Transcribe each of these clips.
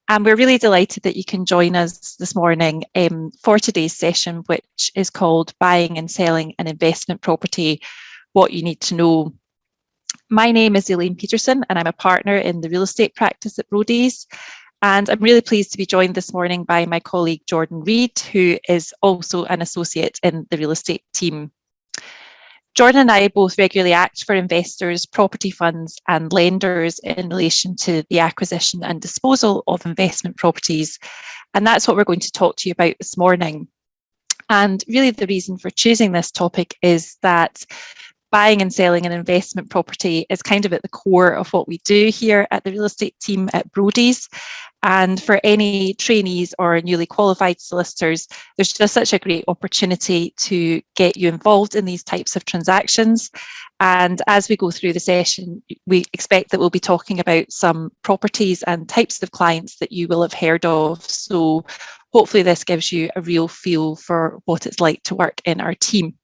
And we're really delighted that you can join us this morning for today's session, which is called Buying and Selling an Investment Property, What You Need to Know. My name is Elaine Peterson, and I'm a partner in the real estate practice at Brodies. And I'm really pleased to be joined this morning by my colleague Jordan Reid, who is also an associate in the real estate team. Jordan and I both regularly act for investors, property funds and lenders in relation to the acquisition and disposal of investment properties. And that's what we're going to talk to you about this morning. And really the reason for choosing this topic is that buying and selling an investment property is kind of at the core of what we do here at the real estate team at Brodies. And for any trainees or newly qualified solicitors, there's just such a great opportunity to get you involved in these types of transactions. And as we go through the session, we expect that we'll be talking about some properties and types of clients that you will have heard of. So hopefully this gives you a real feel for what it's like to work in our team.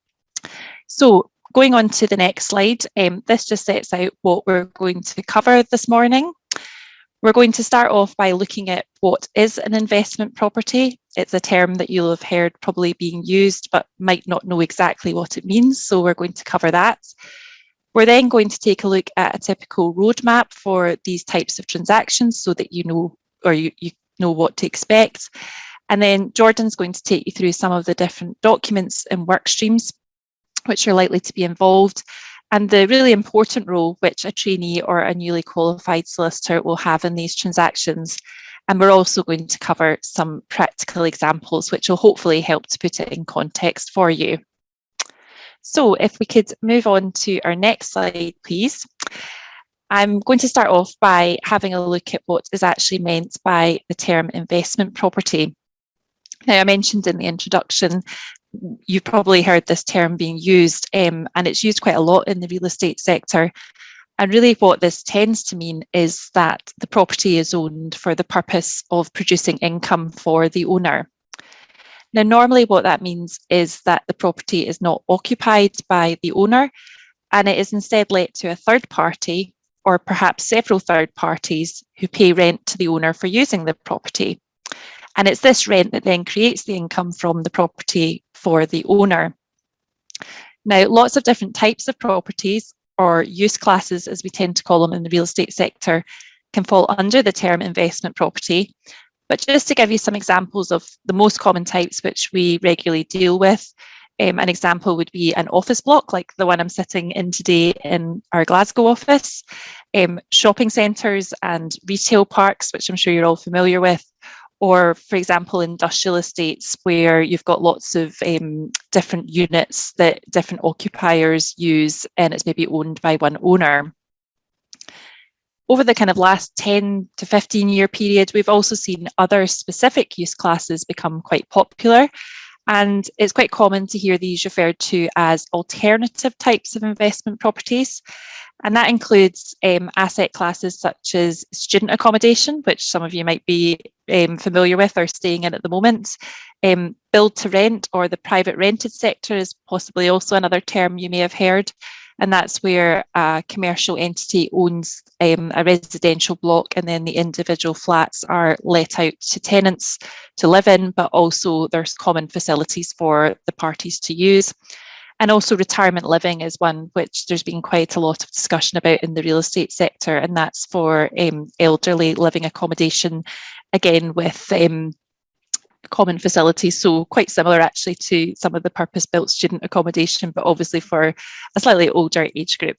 So going on to the next slide, this just sets out what we're going to cover this morning. We're going to start off by looking at what is an investment property. It's a term that you'll have heard probably being used, but might not know exactly what it means. So we're going to cover that. We're then going to take a look at a typical roadmap for these types of transactions so that you know, or you know what to expect. And then Jordan's going to take you through some of the different documents and work streams which are likely to be involved, and the really important role which a trainee or a newly qualified solicitor will have in these transactions. And we're also going to cover some practical examples which will hopefully help to put it in context for you. So if we could move on to our next slide, please. I'm going to start off by having a look at what is actually meant by the term investment property. Now, I mentioned in the introduction, you've probably heard this term being used, and it's used quite a lot in the real estate sector. And really what this tends to mean is that the property is owned for the purpose of producing income for the owner. Now, normally what that means is that the property is not occupied by the owner, and it is instead let to a third party, or perhaps several third parties, who pay rent to the owner for using the property. And it's this rent that then creates the income from the property for the owner. Now, lots of different types of properties, or use classes as we tend to call them in the real estate sector, can fall under the term investment property. But just to give you some examples of the most common types which we regularly deal with, an example would be an office block like the one I'm sitting in today in our Glasgow office, shopping centres and retail parks, which I'm sure you're all familiar with, or, for example, industrial estates where you've got lots of different units that different occupiers use, and it's maybe owned by one owner. Over the kind of last 10 to 15 year period, we've also seen other specific use classes become quite popular. And it's quite common to hear these referred to as alternative types of investment properties. And that includes asset classes such as student accommodation, which some of you might be familiar with or staying in at the moment. Build to rent, or the private rented sector, is possibly also another term you may have heard. And that's where a commercial entity owns a residential block, and then the individual flats are let out to tenants to live in, but also there's common facilities for the parties to use. And also retirement living is one which there's been quite a lot of discussion about in the real estate sector, and that's for elderly living accommodation, again with common facilities, so quite similar actually to some of the purpose-built student accommodation, but obviously for a slightly older age group.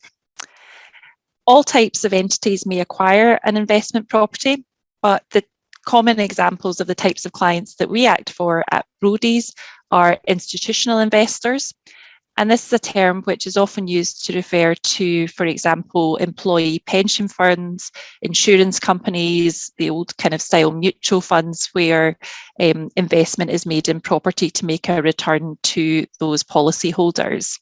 All types of entities may acquire an investment property, but the common examples of the types of clients that we act for at Brodies are institutional investors. And this is a term which is often used to refer to, for example, employee pension funds, insurance companies, the old kind of style mutual funds where investment is made in property to make a return to those policyholders.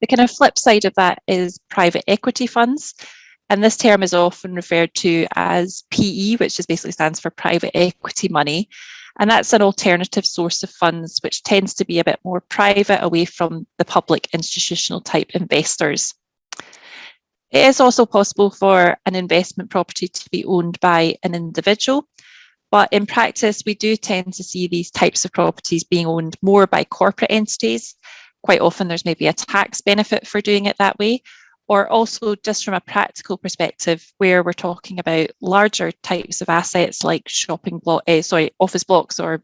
The kind of flip side of that is private equity funds. And this term is often referred to as PE, which just basically stands for private equity money. And that's an alternative source of funds, which tends to be a bit more private, away from the public institutional type investors. It is also possible for an investment property to be owned by an individual, but in practice, we do tend to see these types of properties being owned more by corporate entities. Quite often there's maybe a tax benefit for doing it that way, or also just from a practical perspective, where we're talking about larger types of assets like office blocks or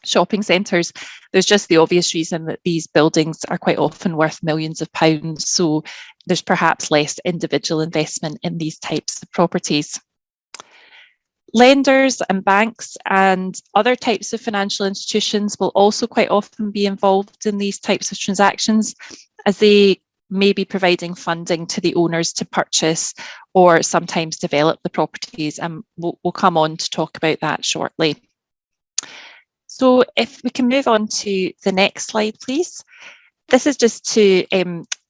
shopping centres. There's just the obvious reason that these buildings are quite often worth millions of pounds, so there's perhaps less individual investment in these types of properties. Lenders and banks and other types of financial institutions will also quite often be involved in these types of transactions, as they may be providing funding to the owners to purchase or sometimes develop the properties, and we'll come on to talk about that shortly. So if we can move on to the next slide, please. This is just to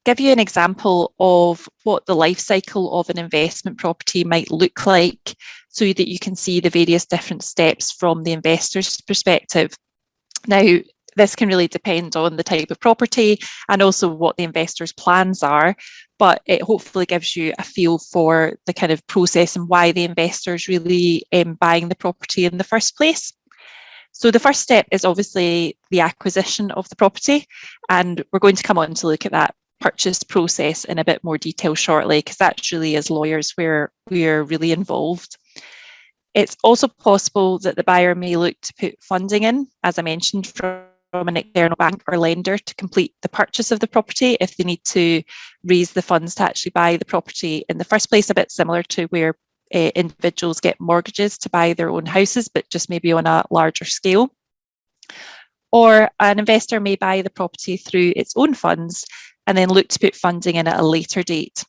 give you an example of what the life cycle of an investment property might look like, so that you can see the various different steps from the investor's perspective. Now, this can really depend on the type of property and also what the investor's plans are, but it hopefully gives you a feel for the kind of process and why the investor's really buying the property in the first place. So the first step is obviously the acquisition of the property, and we're going to come on to look at that purchase process in a bit more detail shortly, because that's really, as lawyers, where we're really involved. It's also possible that the buyer may look to put funding in, as I mentioned, from an external bank or lender to complete the purchase of the property if they need to raise the funds to actually buy the property in the first place, a bit similar to where individuals get mortgages to buy their own houses, but just maybe on a larger scale. Or an investor may buy the property through its own funds and then look to put funding in at a later date.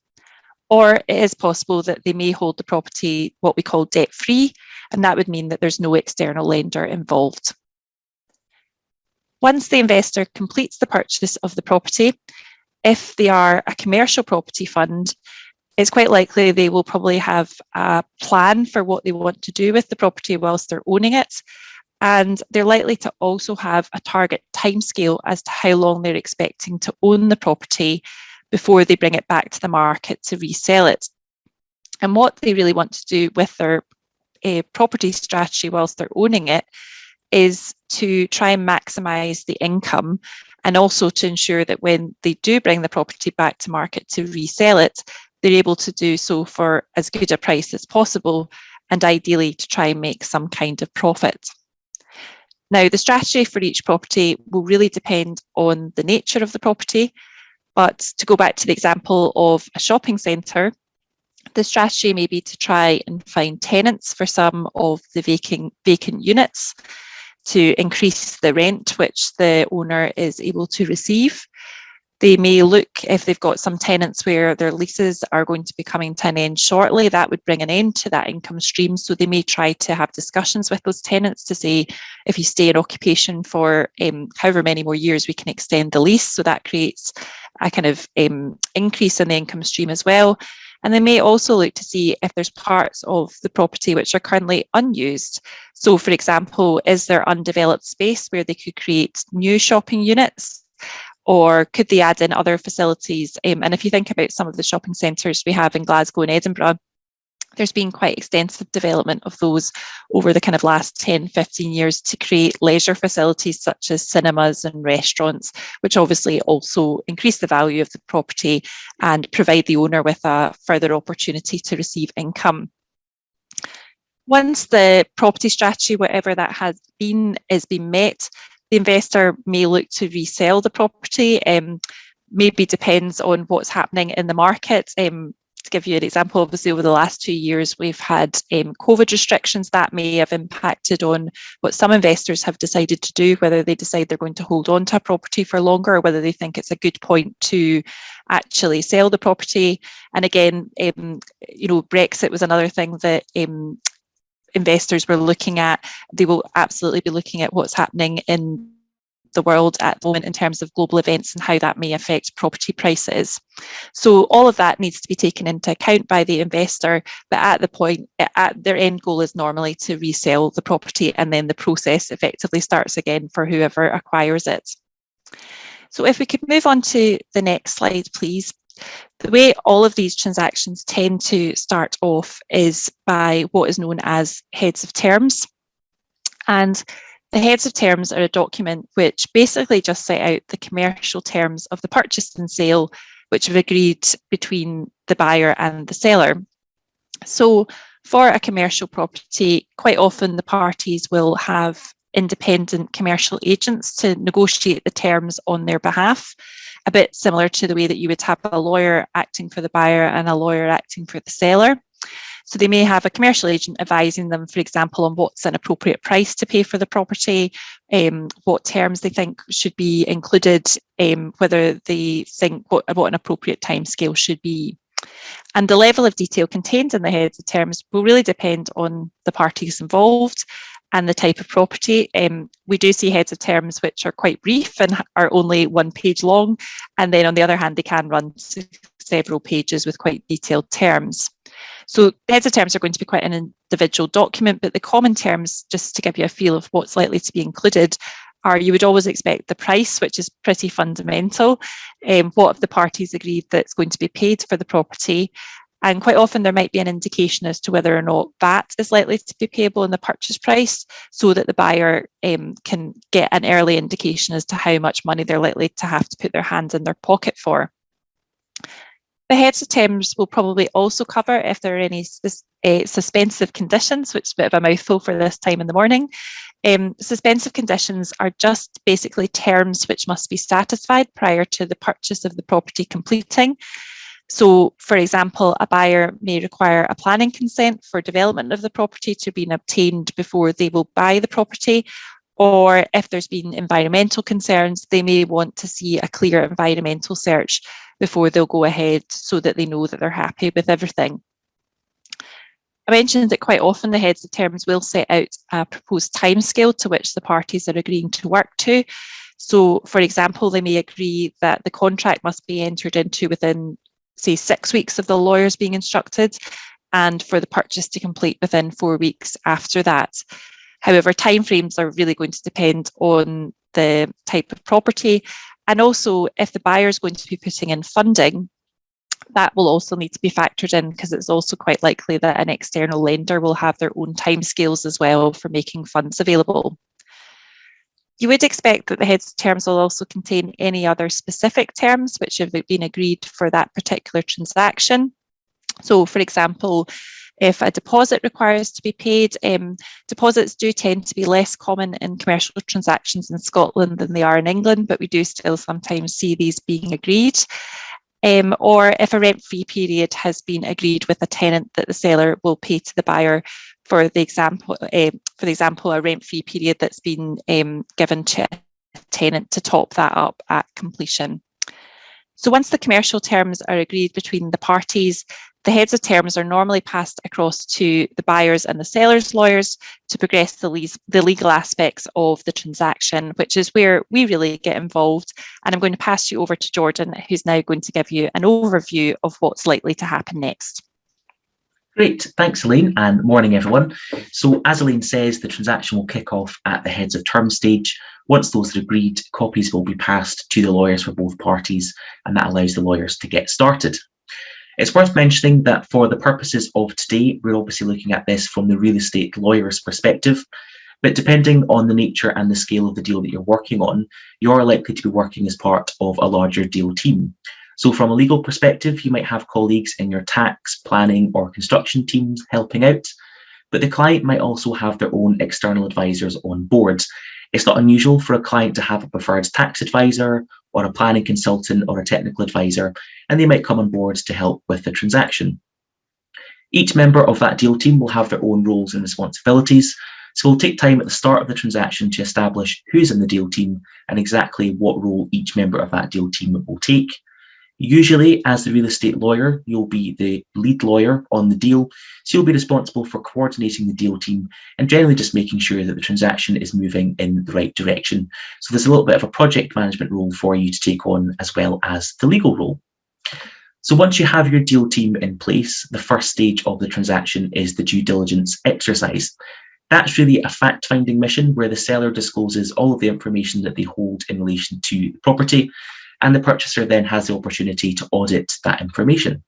Or it is possible that they may hold the property what we call debt-free, and that would mean that there's no external lender involved. Once the investor completes the purchase of the property, if they are a commercial property fund, it's quite likely they will probably have a plan for what they want to do with the property whilst they're owning it. And they're likely to also have a target timescale as to how long they're expecting to own the property before they bring it back to the market to resell it. And what they really want to do with their property strategy whilst they're owning it is to try and maximise the income, and also to ensure that when they do bring the property back to market to resell it, they're able to do so for as good a price as possible, and ideally to try and make some kind of profit. Now, the strategy for each property will really depend on the nature of the property, but to go back to the example of a shopping centre, the strategy may be to try and find tenants for some of the vacant units to increase the rent which the owner is able to receive. They may look, if they've got some tenants where their leases are going to be coming to an end shortly, that would bring an end to that income stream. So they may try to have discussions with those tenants to say, if you stay in occupation for however many more years, we can extend the lease. So that creates a kind of increase in the income stream as well. And they may also look to see if there's parts of the property which are currently unused. So, for example, is there undeveloped space where they could create new shopping units? Or could they add in other facilities? And if you think about some of the shopping centres we have in Glasgow and Edinburgh, there's been quite extensive development of those over the kind of last 10, 15 years to create leisure facilities such as cinemas and restaurants, which obviously also increase the value of the property and provide the owner with a further opportunity to receive income. Once the property strategy, whatever that has been, is being met, the investor may look to resell the property. Maybe depends on what's happening in the market. To give you an example, obviously over the last 2 years, we've had COVID restrictions that may have impacted on what some investors have decided to do, whether they decide they're going to hold on to a property for longer, or whether they think it's a good point to actually sell the property. And again, Brexit was another thing that investors were looking at. They will absolutely be looking at what's happening in the world at the moment in terms of global events and how that may affect property prices. So all of that needs to be taken into account by the investor, but at their end goal is normally to resell the property, and then the process effectively starts again for whoever acquires it. So if we could move on to the next slide, please. The way all of these transactions tend to start off is by what is known as heads of terms. And the heads of terms are a document which basically just set out the commercial terms of the purchase and sale, which have agreed between the buyer and the seller. So for a commercial property, quite often the parties will have independent commercial agents to negotiate the terms on their behalf, a bit similar to the way that you would have a lawyer acting for the buyer and a lawyer acting for the seller. So they may have a commercial agent advising them, for example, on what's an appropriate price to pay for the property, what terms they think should be included, whether they think what an appropriate timescale should be. And the level of detail contained in the heads of terms will really depend on the parties involved and the type of property. We do see heads of terms which are quite brief and are only 1 page long. And then on the other hand, they can run several pages with quite detailed terms. So heads of terms are going to be quite an individual document, but the common terms, just to give you a feel of what's likely to be included, are you would always expect the price, which is pretty fundamental. What have the parties agreed that's going to be paid for the property? And quite often there might be an indication as to whether or not VAT is likely to be payable in the purchase price, so that the buyer can get an early indication as to how much money they're likely to have to put their hand in their pocket for. The heads of terms will probably also cover if there are any suspensive conditions, which is a bit of a mouthful for this time in the morning. Suspensive conditions are just basically terms which must be satisfied prior to the purchase of the property completing. So, for example, a buyer may require a planning consent for development of the property to be obtained before they will buy the property. Or if there's been environmental concerns, they may want to see a clear environmental search before they'll go ahead, so that they know that they're happy with everything. I mentioned that quite often the heads of terms will set out a proposed timescale to which the parties are agreeing to work to. So, for example, they may agree that the contract must be entered into within, say, 6 weeks of the lawyers being instructed, and for the purchase to complete within 4 weeks after that. However, timeframes are really going to depend on the type of property, and also if the buyer is going to be putting in funding, that will also need to be factored in, because it's also quite likely that an external lender will have their own timescales as well for making funds available. You would expect that the heads of terms will also contain any other specific terms which have been agreed for that particular transaction. So, for example, if a deposit requires to be paid, deposits do tend to be less common in commercial transactions in Scotland than they are in England, but we do still sometimes see these being agreed. Or if a rent-free period has been agreed with a tenant that the seller will pay to the buyer, for the example, a rent-free period that's been given to a tenant to top that up at completion. So once the commercial terms are agreed between the parties, the heads of terms are normally passed across to the buyers and the sellers' lawyers to progress the legal aspects of the transaction, which is where we really get involved. And I'm going to pass you over to Jordan, who's now going to give you an overview of what's likely to happen next. Great, thanks Elaine, and morning everyone. So as Elaine says, the transaction will kick off at the heads of terms stage. Once those are agreed, copies will be passed to the lawyers for both parties, and that allows the lawyers to get started. It's worth mentioning that for the purposes of today, we're obviously looking at this from the real estate lawyer's perspective, but depending on the nature and the scale of the deal that you're working on, you're likely to be working as part of a larger deal team. So from a legal perspective, you might have colleagues in your tax, planning or construction teams helping out, but the client might also have their own external advisors on board. It's not unusual for a client to have a preferred tax advisor or a planning consultant or a technical advisor, and they might come on board to help with the transaction. Each member of that deal team will have their own roles and responsibilities, so we'll take time at the start of the transaction to establish who's in the deal team and exactly what role each member of that deal team will take. Usually, as the real estate lawyer, you'll be the lead lawyer on the deal, so you'll be responsible for coordinating the deal team and generally just making sure that the transaction is moving in the right direction. So there's a little bit of a project management role for you to take on, as well as the legal role. So once you have your deal team in place, the first stage of the transaction is the due diligence exercise. That's really a fact-finding mission where the seller discloses all of the information that they hold in relation to the property, and the purchaser then has the opportunity to audit that information.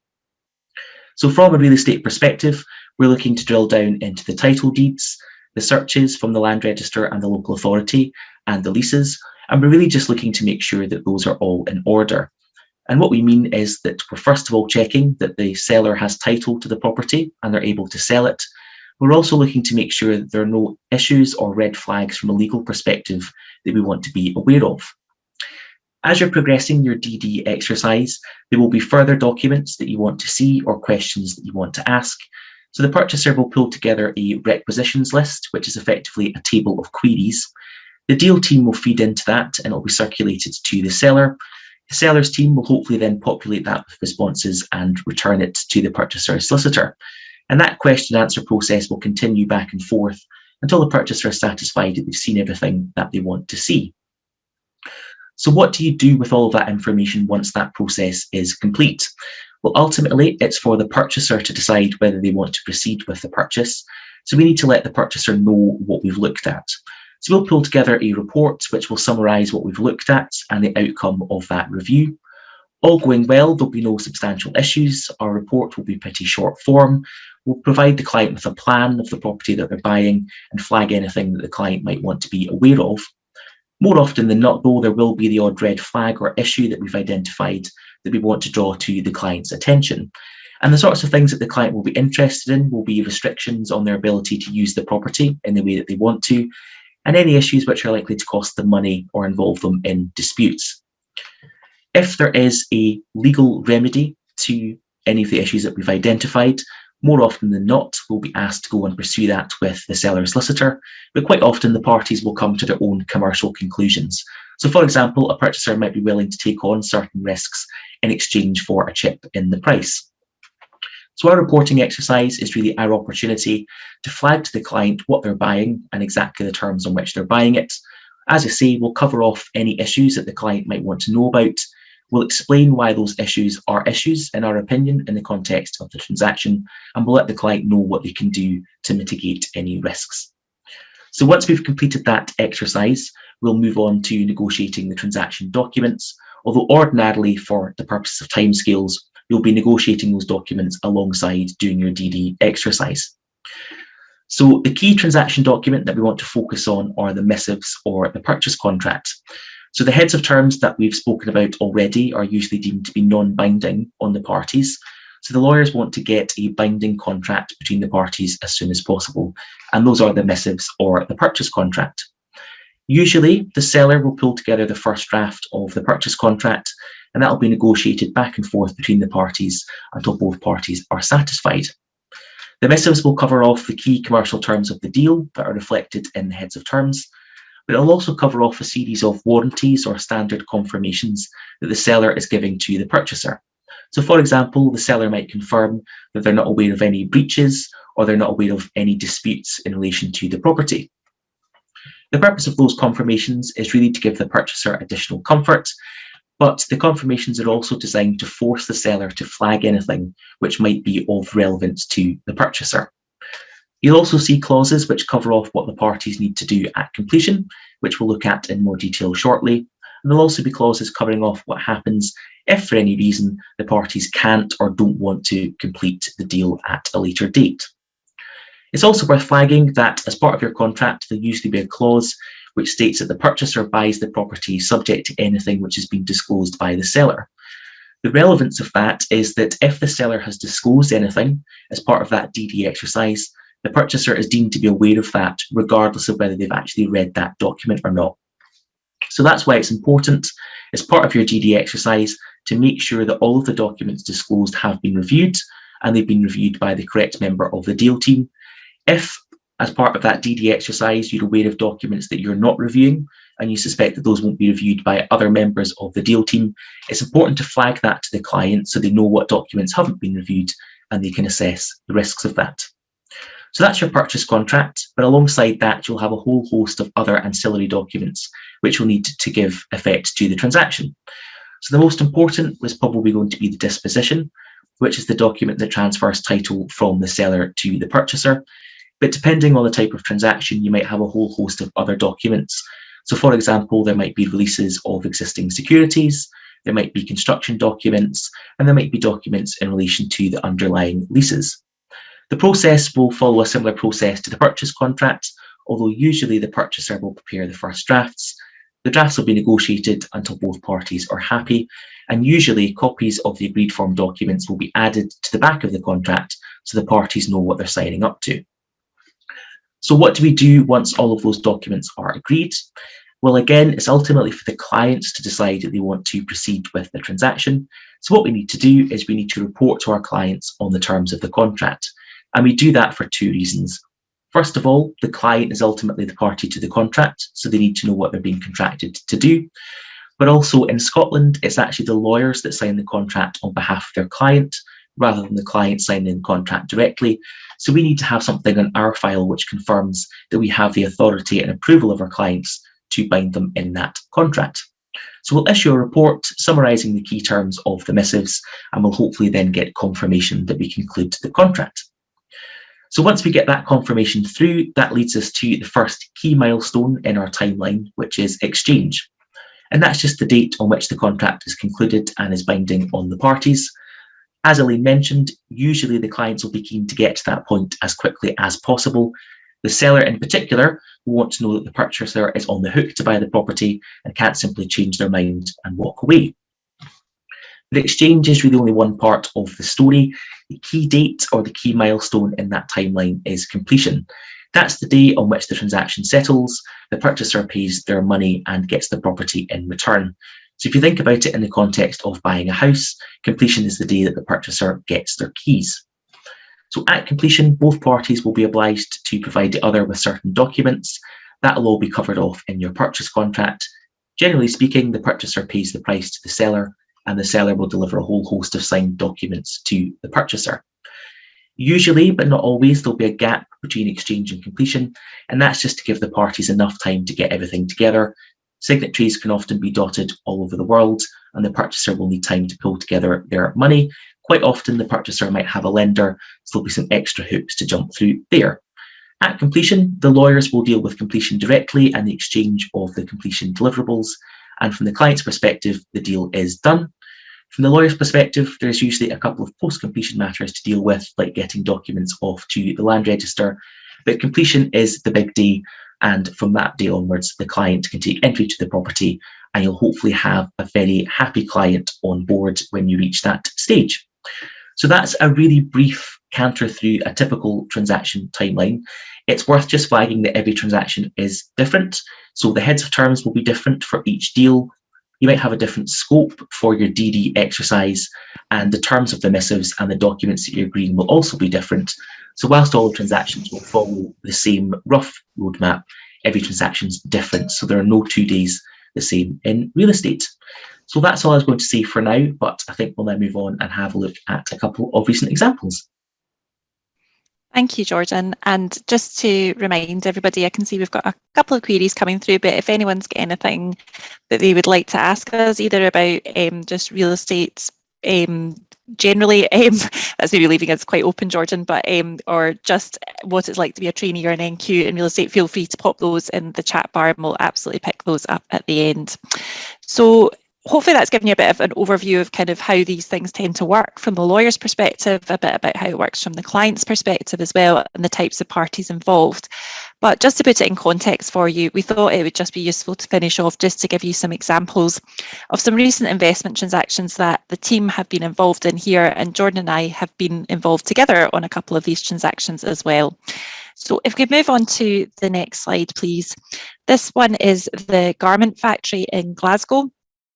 So from a real estate perspective, we're looking to drill down into the title deeds, the searches from the land register and the local authority, and the leases, and we're really just looking to make sure that those are all in order. And what we mean is that we're first of all checking that the seller has title to the property and they're able to sell it. We're also looking to make sure that there are no issues or red flags from a legal perspective that we want to be aware of. As you're progressing your DD exercise, there will be further documents that you want to see or questions that you want to ask. So the purchaser will pull together a requisitions list, which is effectively a table of queries. The deal team will feed into that and it will be circulated to the seller. The seller's team will hopefully then populate that with responses and return it to the purchaser's solicitor. And that question and answer process will continue back and forth until the purchaser is satisfied that they've seen everything that they want to see. So what do you do with all of that information once that process is complete? Well, ultimately, it's for the purchaser to decide whether they want to proceed with the purchase. So we need to let the purchaser know what we've looked at. So we'll pull together a report which will summarise what we've looked at and the outcome of that review. All going well, there'll be no substantial issues. Our report will be pretty short form. We'll provide the client with a plan of the property that they're buying and flag anything that the client might want to be aware of. More often than not, though, there will be the odd red flag or issue that we've identified that we want to draw to the client's attention. And the sorts of things that the client will be interested in will be restrictions on their ability to use the property in the way that they want to, and any issues which are likely to cost them money or involve them in disputes. If there is a legal remedy to any of the issues that we've identified, more often than not, we'll be asked to go and pursue that with the seller's solicitor, but quite often the parties will come to their own commercial conclusions. So for example, a purchaser might be willing to take on certain risks in exchange for a chip in the price. So our reporting exercise is really our opportunity to flag to the client what they're buying and exactly the terms on which they're buying it. As I say, we'll cover off any issues that the client might want to know about. We'll explain why those issues are issues, in our opinion, in the context of the transaction, and we'll let the client know what they can do to mitigate any risks. So once we've completed that exercise, we'll move on to negotiating the transaction documents, although ordinarily, for the purposes of timescales, you'll be negotiating those documents alongside doing your DD exercise. So the key transaction document that we want to focus on are the missives or the purchase contract. So the heads of terms that we've spoken about already are usually deemed to be non-binding on the parties. So the lawyers want to get a binding contract between the parties as soon as possible. And those are the missives or the purchase contract. Usually the seller will pull together the first draft of the purchase contract, and that will be negotiated back and forth between the parties until both parties are satisfied. The missives will cover off the key commercial terms of the deal that are reflected in the heads of terms, but it'll also cover off a series of warranties or standard confirmations that the seller is giving to the purchaser. So for example, the seller might confirm that they're not aware of any breaches or they're not aware of any disputes in relation to the property. The purpose of those confirmations is really to give the purchaser additional comfort, but the confirmations are also designed to force the seller to flag anything which might be of relevance to the purchaser. You'll also see clauses which cover off what the parties need to do at completion, which we'll look at in more detail shortly. And there'll also be clauses covering off what happens if for any reason the parties can't or don't want to complete the deal at a later date. It's also worth flagging that as part of your contract, there'll usually be a clause which states that the purchaser buys the property subject to anything which has been disclosed by the seller. The relevance of that is that if the seller has disclosed anything as part of that DD exercise, the purchaser is deemed to be aware of that, regardless of whether they've actually read that document or not. So that's why it's important, as part of your DD exercise, to make sure that all of the documents disclosed have been reviewed, and they've been reviewed by the correct member of the deal team. If, as part of that DD exercise, you're aware of documents that you're not reviewing, and you suspect that those won't be reviewed by other members of the deal team, it's important to flag that to the client so they know what documents haven't been reviewed and they can assess the risks of that. So that's your purchase contract, but alongside that, you'll have a whole host of other ancillary documents which will need to give effect to the transaction. So the most important was probably going to be the disposition, which is the document that transfers title from the seller to the purchaser. But depending on the type of transaction, you might have a whole host of other documents. So for example, there might be releases of existing securities, there might be construction documents, and there might be documents in relation to the underlying leases. The process will follow a similar process to the purchase contract, although usually the purchaser will prepare the first drafts. The drafts will be negotiated until both parties are happy, and usually copies of the agreed form documents will be added to the back of the contract so the parties know what they're signing up to. So what do we do once all of those documents are agreed? Well, again, it's ultimately for the clients to decide that they want to proceed with the transaction. So what we need to do is we need to report to our clients on the terms of the contract. And we do that for two reasons. First of all, the client is ultimately the party to the contract, so they need to know what they're being contracted to do. But also in Scotland, it's actually the lawyers that sign the contract on behalf of their client, rather than the client signing the contract directly. So we need to have something on our file which confirms that we have the authority and approval of our clients to bind them in that contract. So we'll issue a report summarising the key terms of the missives, and we'll hopefully then get confirmation that we conclude the contract. So once we get that confirmation through, that leads us to the first key milestone in our timeline, which is exchange. And that's just the date on which the contract is concluded and is binding on the parties. As Elaine mentioned, usually the clients will be keen to get to that point as quickly as possible. The seller in particular will want to know that the purchaser is on the hook to buy the property and can't simply change their mind and walk away. The exchange is really only one part of the story. The key date or the key milestone in that timeline is completion. That's the day on which the transaction settles, the purchaser pays their money and gets the property in return. So if you think about it in the context of buying a house, completion is the day that the purchaser gets their keys. So at completion, both parties will be obliged to provide the other with certain documents. That will all be covered off in your purchase contract. Generally speaking, the purchaser pays the price to the seller, and the seller will deliver a whole host of signed documents to the purchaser. Usually, but not always, there'll be a gap between exchange and completion, and that's just to give the parties enough time to get everything together. Signatories can often be dotted all over the world, and the purchaser will need time to pull together their money. Quite often, the purchaser might have a lender, so there'll be some extra hoops to jump through there. At completion, the lawyers will deal with completion directly and the exchange of the completion deliverables, and from the client's perspective, the deal is done. From the lawyer's perspective, there's usually a couple of post-completion matters to deal with, like getting documents off to the land register, but completion is the big day, and from that day onwards, the client can take entry to the property, and you'll hopefully have a very happy client on board when you reach that stage. So that's a really brief canter through a typical transaction timeline. It's worth just flagging that every transaction is different. So the heads of terms will be different for each deal. You might have a different scope for your DD exercise, and the terms of the missives and the documents that you're agreeing will also be different. So whilst all the transactions will follow the same rough roadmap, every transaction's different. So there are no 2 days the same in real estate. So that's all I was going to say for now, but I think we'll now move on and have a look at a couple of recent examples. Thank you, Jordan. And just to remind everybody, I can see we've got a couple of queries coming through, but if anyone's got anything that they would like to ask us, either about just real estate generally, that's maybe leaving us quite open, Jordan, but or just what it's like to be a trainee or an NQ in real estate, feel free to pop those in the chat bar and we'll absolutely pick those up at the end. So hopefully that's given you a bit of an overview of kind of how these things tend to work from the lawyer's perspective, a bit about how it works from the client's perspective as well, and the types of parties involved. But just to put it in context for you, we thought it would just be useful to finish off just to give you some examples of some recent investment transactions that the team have been involved in here, and Jordan and I have been involved together on a couple of these transactions as well. So if we could move on to the next slide, please. This one is the garment factory in Glasgow.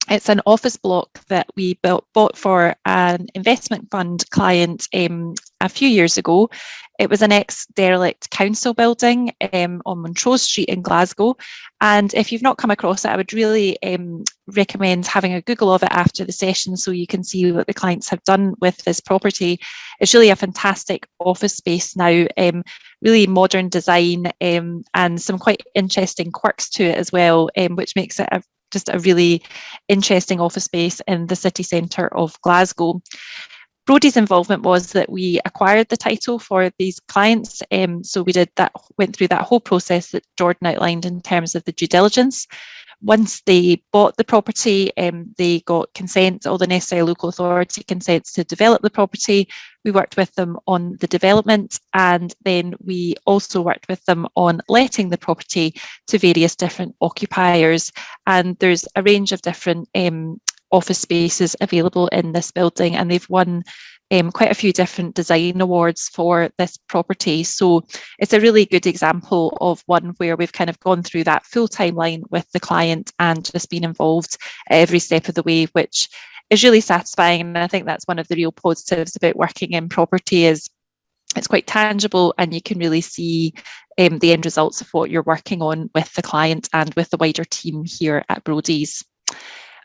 It's an office block that we bought for an investment fund client a few years ago. It was an ex-derelict council building on Montrose Street in Glasgow. And if you've not come across it, I would really recommend having a Google of it after the session so you can see what the clients have done with this property. It's really a fantastic office space now, really modern design and some quite interesting quirks to it as well, which makes it just a really interesting office space in the city centre of Glasgow. Brodies' involvement was that we acquired the title for these clients, so we went through that whole process that Jordan outlined in terms of the due diligence. Once they bought the property, they got consent, all the necessary local authority consents to develop the property. We worked with them on the development, and then we also worked with them on letting the property to various different occupiers. And there's a range of different office spaces available in this building, and they've won quite a few different design awards for this property. So it's a really good example of one where we've kind of gone through that full timeline with the client and just been involved at every step of the way, which is really satisfying. And I think that's one of the real positives about working in property, is it's quite tangible and you can really see the end results of what you're working on with the client and with the wider team here at Brodies. I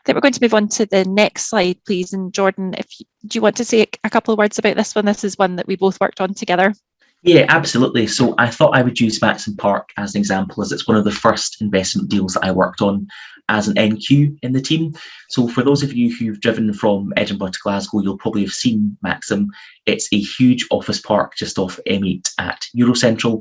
think we're going to move on to the next slide, please. And Jordan, do you want to say a couple of words about this one? This is one that we both worked on together. Yeah, absolutely. So I thought I would use Maxim Park as an example, as it's one of the first investment deals that I worked on as an NQ in the team. So for those of you who've driven from Edinburgh to Glasgow, you'll probably have seen Maxim. It's a huge office park just off M8 at Eurocentral,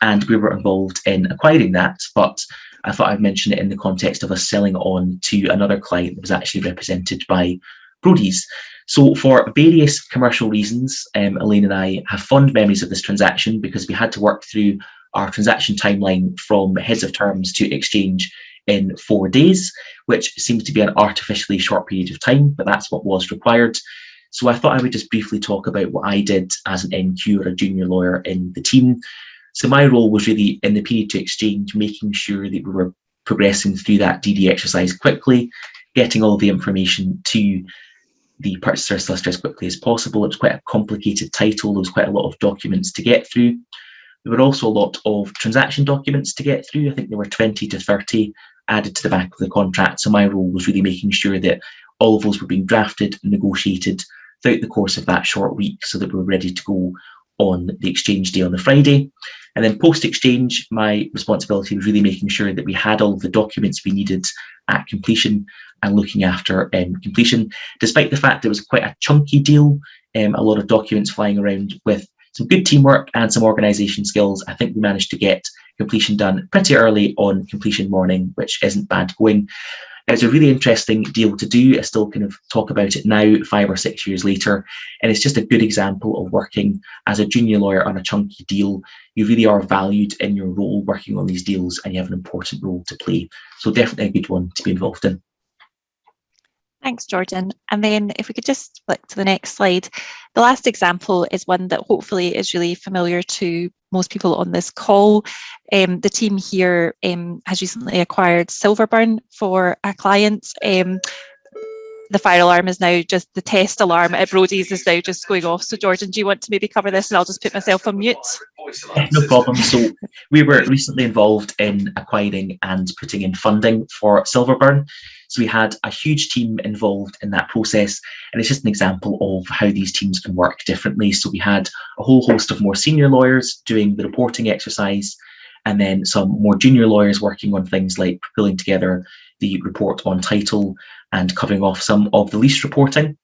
and we were involved in acquiring that. But I thought I'd mention it in the context of us selling on to another client that was actually represented by Brodies. So for various commercial reasons, Elaine and I have fond memories of this transaction because we had to work through our transaction timeline from heads of terms to exchange in 4 days, which seems to be an artificially short period of time, but that's what was required. So I thought I would just briefly talk about what I did as an NQ or a junior lawyer in the team. So my role was really in the period to exchange, making sure that we were progressing through that DD exercise quickly, getting all the information to the purchaser solicitor as quickly as possible. It was quite a complicated title. There was quite a lot of documents to get through. There were also a lot of transaction documents to get through. I think there were 20 to 30 added to the back of the contract. So my role was really making sure that all of those were being drafted and negotiated throughout the course of that short week so that we were ready to go on the exchange day on the Friday. And then post-exchange, my responsibility was really making sure that we had all of the documents we needed at completion and looking after completion. Despite the fact it was quite a chunky deal, a lot of documents flying around, with some good teamwork and some organisation skills, I think we managed to get completion done pretty early on completion morning, which isn't bad going. It was a really interesting deal to do. I still kind of talk about it now, 5 or 6 years later, and it's just a good example of working as a junior lawyer on a chunky deal. You really are valued in your role working on these deals, and you have an important role to play. So definitely a good one to be involved in. Thanks, Jordan. And then if we could just flick to the next slide. The last example is one that hopefully is really familiar to most people on this call. The team here has recently acquired Silverburn for a client. The fire alarm is now just, the test alarm at Brodies is now just going off. So Jordan, do you want to maybe cover this, and I'll just put myself on mute? No problem. So we were recently involved in acquiring and putting in funding for Silverburn. So we had a huge team involved in that process, and it's just an example of how these teams can work differently. So we had a whole host of more senior lawyers doing the reporting exercise, and then some more junior lawyers working on things like pulling together the report on title and covering off some of the lease reporting.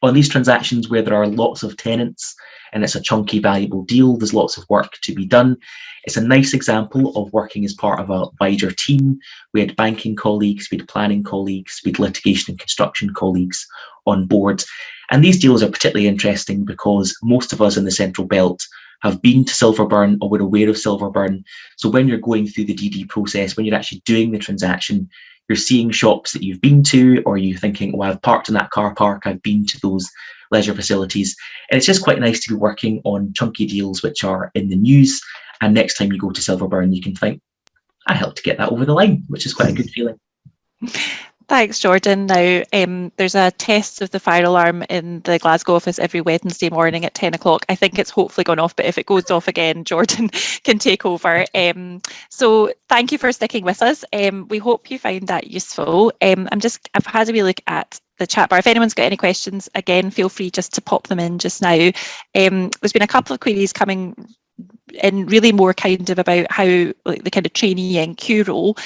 On these transactions where there are lots of tenants and it's a chunky, valuable deal, there's lots of work to be done. It's a nice example of working as part of a wider team. We had banking colleagues, we had planning colleagues, we had litigation and construction colleagues on board. And these deals are particularly interesting because most of us in the Central Belt have been to Silverburn or we're aware of Silverburn. So when you're going through the DD process, when you're actually doing the transaction, you're seeing shops that you've been to, or you're thinking, oh, I've parked in that car park, I've been to those leisure facilities. And it's just quite nice to be working on chunky deals which are in the news. And next time you go to Silverburn, you can think, I helped to get that over the line, which is quite a good feeling. Thanks, Jordan. Now, there's a test of the fire alarm in the Glasgow office every Wednesday morning at 10 o'clock. I think it's hopefully gone off, but if it goes off again, Jordan can take over. So thank you for sticking with us. We hope you found that useful. I've had a wee look at the chat bar. If anyone's got any questions, again, feel free just to pop them in just now. There's been a couple of queries coming in, really more kind of about how, like, the kind of trainee NQ role.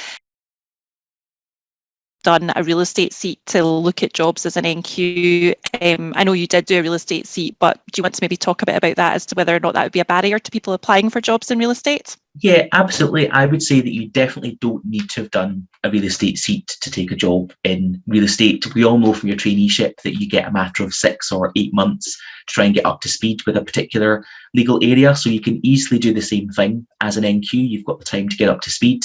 done a real estate seat to look at jobs as an NQ. I know you did do a real estate seat, but do you want to maybe talk a bit about that as to whether or not that would be a barrier to people applying for jobs in real estate? Yeah, absolutely. I would say that you definitely don't need to have done a real estate seat to take a job in real estate. We all know from your traineeship that you get a matter of 6 or 8 months to try and get up to speed with a particular legal area. So you can easily do the same thing as an NQ. You've got the time to get up to speed.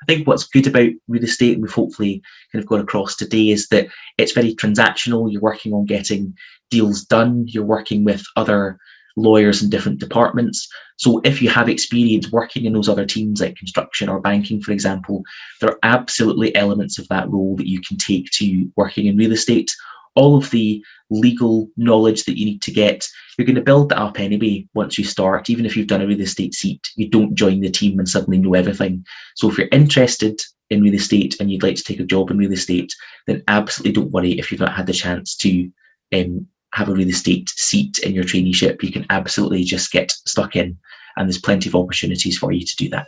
I think what's good about real estate, and we've hopefully kind of got across today, is that it's very transactional. You're working on getting deals done. You're working with other lawyers in different departments. So if you have experience working in those other teams like construction or banking, for example, there are absolutely elements of that role that you can take to working in real estate. All of the legal knowledge that you need to get, you're going to build that up anyway once you start. Even if you've done a real estate seat, you don't join the team and suddenly know everything. So if you're interested in real estate and you'd like to take a job in real estate, then absolutely don't worry if you've not had the chance to have a real estate seat in your traineeship. You can absolutely just get stuck in, and there's plenty of opportunities for you to do that.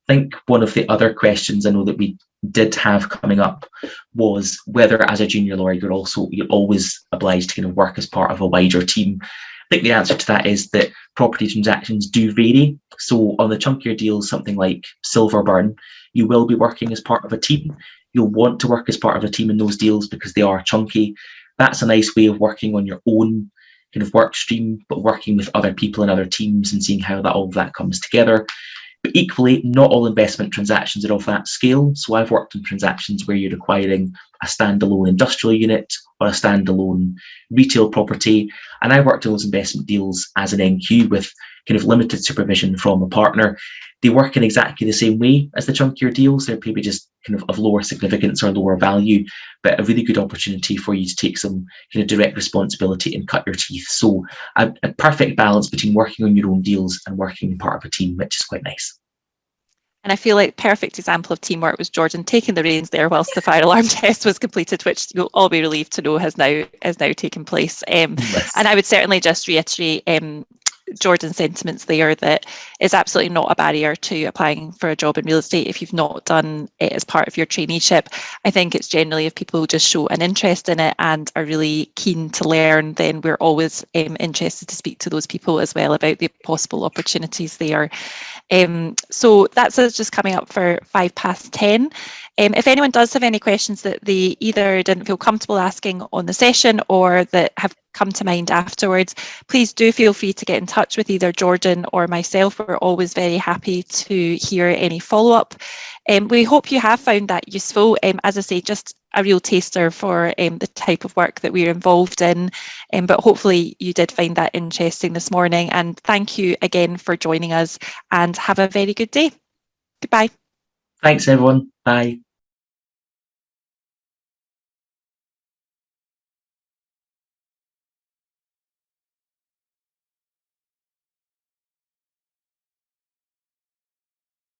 I think one of the other questions I know that we did have coming up was whether as a junior lawyer you're always obliged to kind of work as part of a wider team. I think the answer to that is that property transactions do vary. So on the chunkier deals, something like Silverburn, you will be working as part of a team. You'll want to work as part of a team in those deals because they are chunky. That's a nice way of working on your own kind of work stream, but working with other people in other teams and seeing how all of that comes together. But equally, not all investment transactions are of that scale. So I've worked on transactions where you're acquiring a standalone industrial unit or a standalone retail property. And I worked on those investment deals as an NQ with kind of limited supervision from a partner. They work in exactly the same way as the chunkier deals. They're maybe just kind of lower significance or lower value, but a really good opportunity for you to take some kind of direct responsibility and cut your teeth. So a perfect balance between working on your own deals and working part of a team, which is quite nice. And I feel like perfect example of teamwork was Jordan taking the reins there whilst the fire alarm test was completed, which you'll all be relieved to know has now taken place. Yes. And I would certainly just reiterate Jordan's sentiments there, that it's absolutely not a barrier to applying for a job in real estate if you've not done it as part of your traineeship. I think it's generally if people just show an interest in it and are really keen to learn, then we're always interested to speak to those people as well about the possible opportunities there. So that's us just coming up for 10:05. If anyone does have any questions that they either didn't feel comfortable asking on the session or that have come to mind afterwards, please do feel free to get in touch with either Jordan or myself. We're always very happy to hear any follow-up. We hope you have found that useful. As I say, just a real taster for the type of work that we're involved in, but hopefully you did find that interesting this morning, and thank you again for joining us, and have a very good day. Goodbye. Thanks everyone. Bye.